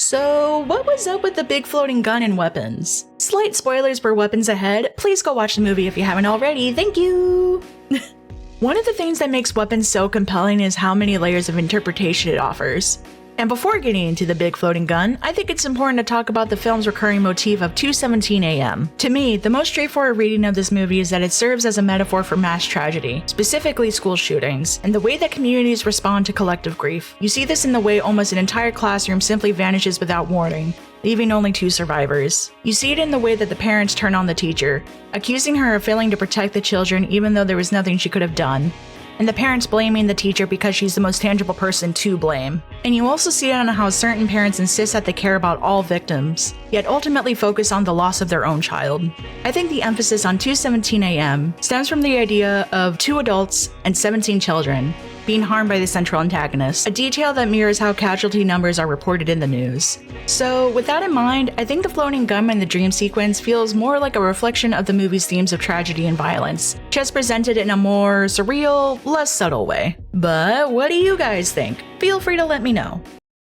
So, what was up with the big floating gun and weapons? Slight spoilers for weapons ahead, please go watch the movie if you haven't already, thank you! One of the things that makes Weapons so compelling is how many layers of interpretation it offers. And before getting into the big floating gun, I think it's important to talk about the film's recurring motif of 2:17 a.m. To me, the most straightforward reading of this movie is that it serves as a metaphor for mass tragedy, specifically school shootings, and the way that communities respond to collective grief. You see this in the way almost an entire classroom simply vanishes without warning, leaving only 2 survivors. You see it in the way that the parents turn on the teacher, accusing her of failing to protect the children even though there was nothing she could have done, and the parents blaming the teacher because she's the most tangible person to blame. And you also see it on how certain parents insist that they care about all victims, yet ultimately focus on the loss of their own child. I think the emphasis on 2:17 a.m. stems from the idea of 2 adults and 17 children being harmed by the central antagonist, a detail that mirrors how casualty numbers are reported in the news. So with that in mind, I think the floating gun and the dream sequence feels more like a reflection of the movie's themes of tragedy and violence, just presented in a more surreal, less subtle way. But what do you guys think? Feel free to let me know.